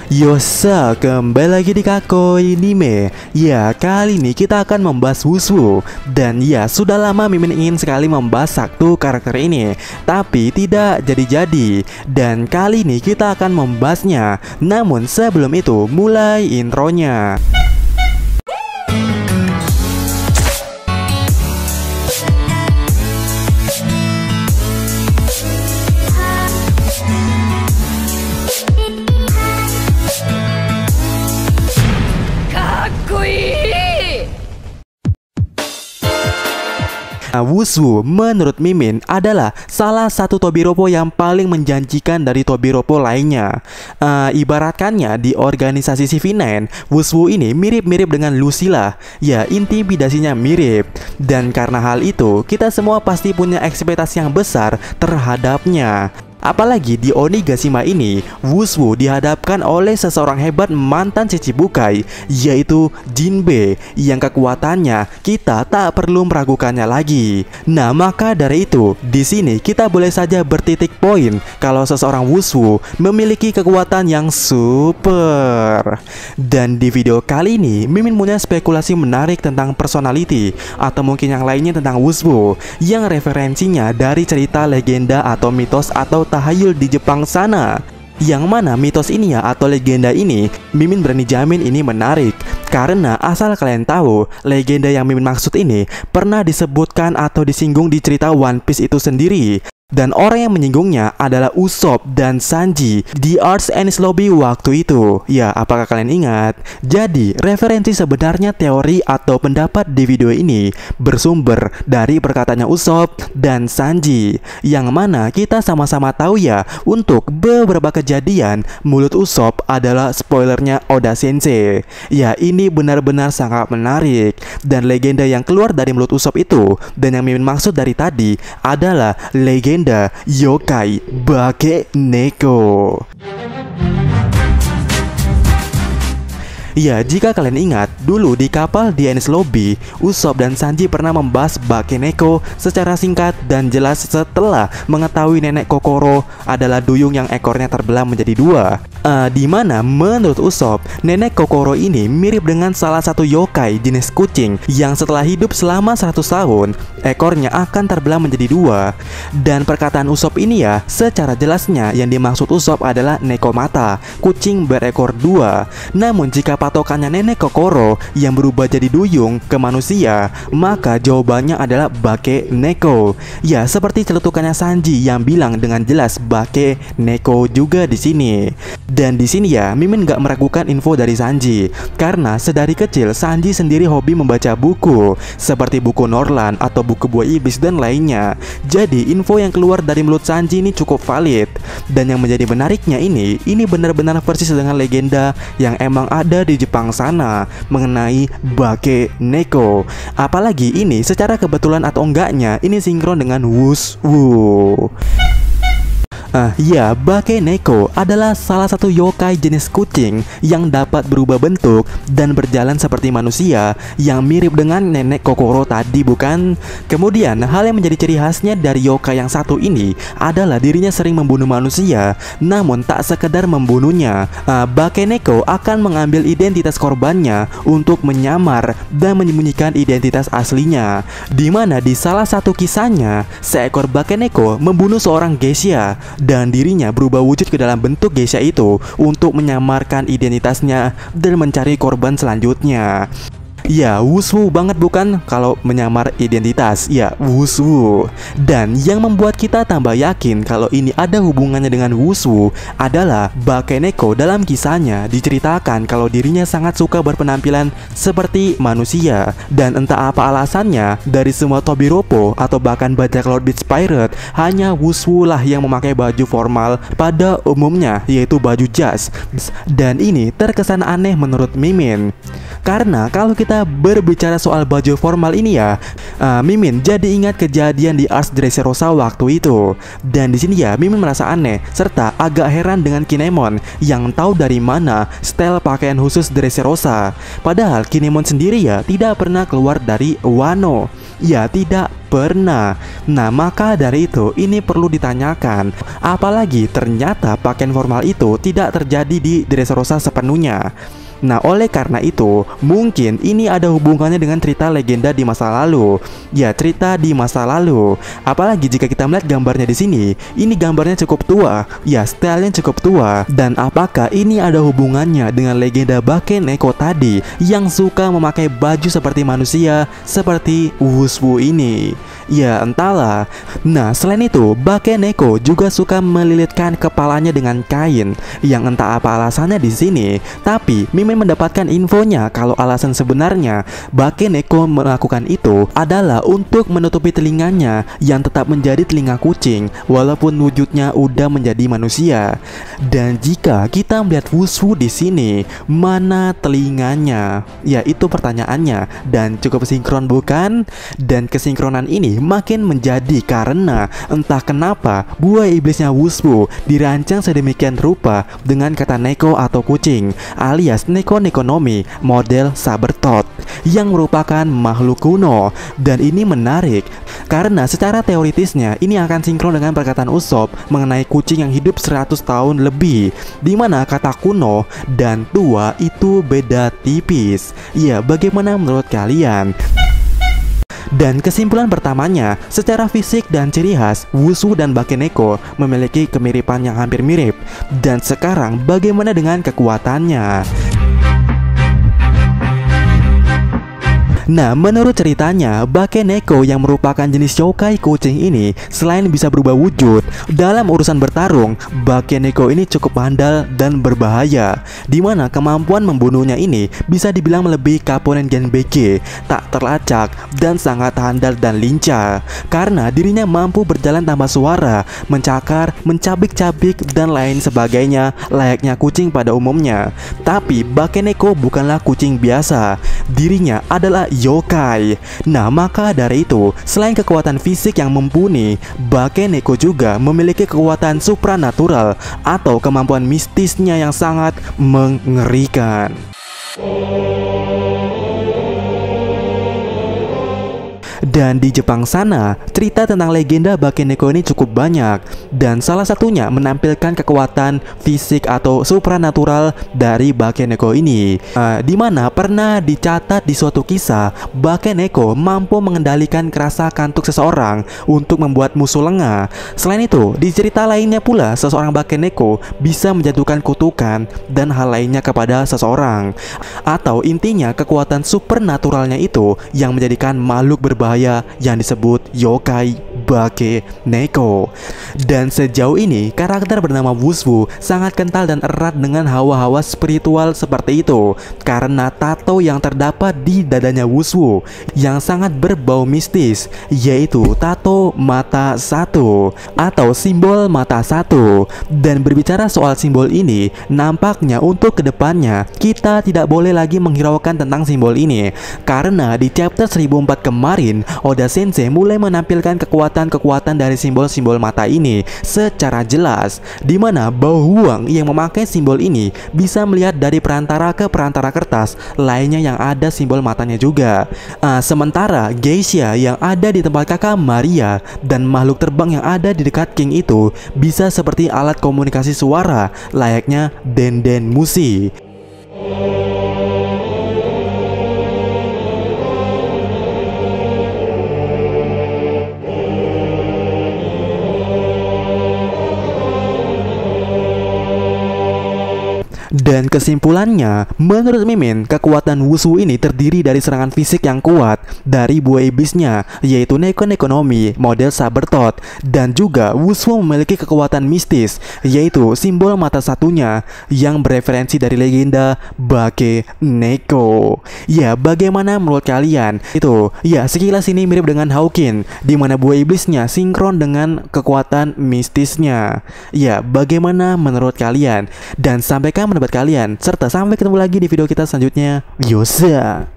Yosa, kembali lagi di Kakoi Anime. Ya, kali ini kita akan membahas Wushu. Dan ya, sudah lama Mimin ingin sekali membahas satu karakter ini, tapi tidak jadi-jadi. Dan kali ini kita akan membahasnya. Namun sebelum itu, mulai intronya. Wushu menurut Mimin adalah salah satu Tobiropo yang paling menjanjikan dari Tobiropo lainnya. Ibaratkannya di organisasi CV9, Wushu ini mirip-mirip dengan Lucilla. Ya, intimidasinya mirip. Dan karena hal itu, kita semua pasti punya ekspektasi yang besar terhadapnya. Apalagi di Onigashima ini, Wushu dihadapkan oleh seseorang hebat mantan Shichibukai, yaitu Jinbe, yang kekuatannya kita tak perlu meragukannya lagi. Nah, maka dari itu, di sini kita boleh saja bertitik poin kalau seseorang Wushu memiliki kekuatan yang super. Dan di video kali ini, Mimin punya spekulasi menarik tentang personality atau mungkin yang lainnya tentang Wushu, yang referensinya dari cerita legenda atau mitos atau tahayul di Jepang sana. Yang mana mitos ini ya atau legenda ini, Mimin berani jamin ini menarik. Karena asal kalian tahu, legenda yang Mimin maksud ini pernah disebutkan atau disinggung di cerita One Piece itu sendiri. Dan orang yang menyinggungnya adalah Usopp dan Sanji di Arts and Lobby waktu itu. Ya, apakah kalian ingat? Jadi, referensi sebenarnya teori atau pendapat di video ini bersumber dari perkataannya Usopp dan Sanji. Yang mana kita sama-sama tahu ya, untuk beberapa kejadian, mulut Usopp adalah spoilernya Oda Sensei. Ya, ini benar-benar sangat menarik. Dan legenda yang keluar dari mulut Usopp itu, dan yang Mimin maksud dari tadi, adalah legenda Yokai Bakeneko. Ya, jika kalian ingat, dulu di kapal di Enies Lobby, Usopp dan Sanji pernah membahas Bakeneko secara singkat dan jelas setelah mengetahui nenek Kokoro adalah duyung yang ekornya terbelah menjadi dua. Dimana menurut Usopp, nenek Kokoro ini mirip dengan salah satu yokai jenis kucing yang setelah hidup selama 100 tahun, ekornya akan terbelah menjadi dua. Dan perkataan Usopp ini ya, secara jelasnya yang dimaksud Usopp adalah Nekomata, kucing berekor dua. Namun jika patokannya nenek Kokoro yang berubah jadi duyung ke manusia, maka jawabannya adalah Bakeneko. Ya, seperti celutukannya Sanji yang bilang dengan jelas Bakeneko juga di sini. Dan di sini ya, Mimin gak meragukan info dari Sanji, karena sedari kecil Sanji sendiri hobi membaca buku seperti buku Norland atau buku Buah Iblis dan lainnya. Jadi info yang keluar dari mulut Sanji ini cukup valid. Dan yang menjadi menariknya ini benar-benar persis dengan legenda yang emang ada di Jepang sana mengenai Bakeneko. Apalagi ini secara kebetulan atau enggaknya ini sinkron dengan Wushu. Ya, Bakeneko adalah salah satu yokai jenis kucing yang dapat berubah bentuk dan berjalan seperti manusia yang mirip dengan nenek Kokoro tadi, bukan? Kemudian, hal yang menjadi ciri khasnya dari yokai yang satu ini adalah dirinya sering membunuh manusia, namun tak sekedar membunuhnya. Bakeneko akan mengambil identitas korbannya untuk menyamar dan menyembunyikan identitas aslinya. Dimana di salah satu kisahnya, seekor Bakeneko membunuh seorang geisha dan dirinya berubah wujud ke dalam bentuk geisha itu untuk menyamarkan identitasnya dan mencari korban selanjutnya. Ya, Wushu banget bukan kalau menyamar identitas. Ya, Wushu. Dan yang membuat kita tambah yakin kalau ini ada hubungannya dengan Wushu adalah Bakeneko dalam kisahnya diceritakan kalau dirinya sangat suka berpenampilan seperti manusia. Dan entah apa alasannya, dari semua Tobiropo atau bahkan bajak laut Beach Pirate, hanya Wushu lah yang memakai baju formal pada umumnya, yaitu baju jas. Dan ini terkesan aneh menurut Mimin. Karena kalau kita berbicara soal baju formal ini ya, Mimin jadi ingat kejadian di Ars Dressrosa waktu itu. Dan di sini ya, Mimin merasa aneh serta agak heran dengan Kinemon yang tahu dari mana style pakaian khusus Dressrosa. Padahal Kinemon sendiri ya tidak pernah keluar dari Wano. Ya, tidak pernah. Nah, maka dari itu ini perlu ditanyakan. Apalagi ternyata pakaian formal itu tidak terjadi di Dressrosa sepenuhnya. Nah, oleh karena itu, mungkin ini ada hubungannya dengan cerita legenda di masa lalu. Ya, cerita di masa lalu. Apalagi jika kita melihat gambarnya di sini, ini gambarnya cukup tua. Ya, stylenya cukup tua. Dan apakah ini ada hubungannya dengan legenda Bakeneko tadi yang suka memakai baju seperti manusia, seperti Wushu ini? Ya, entahlah. Nah, selain itu, Bakeneko juga suka melilitkan kepalanya dengan kain, yang entah apa alasannya di sini. Tapi Mimin mendapatkan infonya kalau alasan sebenarnya Bakeneko melakukan itu adalah untuk menutupi telinganya yang tetap menjadi telinga kucing walaupun wujudnya udah menjadi manusia. Dan jika kita melihat Wushu di sini, mana telinganya? Ya, itu pertanyaannya. Dan cukup sinkron bukan? Dan kesinkronan ini makin menjadi karena entah kenapa buah iblisnya Wushu dirancang sedemikian rupa dengan kata neko atau kucing, alias Neko Nekonomi model Sabertooth yang merupakan makhluk kuno. Dan ini menarik karena secara teoritisnya ini akan sinkron dengan perkataan Usopp mengenai kucing yang hidup 100 tahun lebih, dimana kata kuno dan tua itu beda tipis. Ya, bagaimana menurut kalian? Dan kesimpulan pertamanya, secara fisik dan ciri khas, Wushu dan Bakeneko memiliki kemiripan yang hampir mirip. Dan sekarang bagaimana dengan kekuatannya? Nah, menurut ceritanya, Bakeneko yang merupakan jenis yokai kucing ini selain bisa berubah wujud, dalam urusan bertarung, Bakeneko ini cukup handal dan berbahaya, dimana kemampuan membunuhnya ini bisa dibilang melebihi Kaponen Genbei, tak terlacak dan sangat handal dan lincah, karena dirinya mampu berjalan tanpa suara, mencakar, mencabik-cabik, dan lain sebagainya layaknya kucing pada umumnya. Tapi Bakeneko bukanlah kucing biasa, dirinya adalah yokai. Nah, maka dari itu, selain kekuatan fisik yang mumpuni, Bakeneko juga memiliki kekuatan supranatural atau kemampuan mistisnya yang sangat mengerikan. Dan di Jepang sana, cerita tentang legenda Bakeneko ini cukup banyak, dan salah satunya menampilkan kekuatan fisik atau supranatural dari Bakeneko ini, dimana pernah dicatat di suatu kisah Bakeneko mampu mengendalikan rasa kantuk seseorang untuk membuat musuh lengah. Selain itu, di cerita lainnya pula seseorang Bakeneko bisa menjatuhkan kutukan dan hal lainnya kepada seseorang. Atau intinya kekuatan supernaturalnya itu yang menjadikan makhluk berbahaya yang disebut yokai Bakeneko. Dan sejauh ini karakter bernama Wushu sangat kental dan erat dengan hawa-hawa spiritual seperti itu, karena tato yang terdapat di dadanya Wushu yang sangat berbau mistis, yaitu tato mata satu atau simbol mata satu. Dan berbicara soal simbol ini, nampaknya untuk kedepannya kita tidak boleh lagi menghiraukan tentang simbol ini, karena di chapter 1004 kemarin Oda Sensei mulai menampilkan kekuatan-kekuatan dari simbol-simbol mata ini secara jelas, dimana Bao Huang yang memakai simbol ini bisa melihat dari perantara ke perantara kertas lainnya yang ada simbol matanya juga. Sementara Geisha yang ada di tempat kakak Maria dan makhluk terbang yang ada di dekat King itu bisa seperti alat komunikasi suara layaknya Denden Mushi. Dan kesimpulannya, menurut Mimin, kekuatan Wushu ini terdiri dari serangan fisik yang kuat dari buah iblisnya, yaitu Neko Nekonomi model Sabertooth. Dan juga Wushu memiliki kekuatan mistis, yaitu simbol mata satunya yang bereferensi dari legenda Bakeneko. Ya, bagaimana menurut kalian? Itu, ya, sekilas ini mirip dengan Hawking, di mana buah iblisnya sinkron dengan kekuatan mistisnya. Ya, bagaimana menurut kalian? Dan sampaikan pendapat kalian, serta sampai ketemu lagi di video kita selanjutnya. Yosa.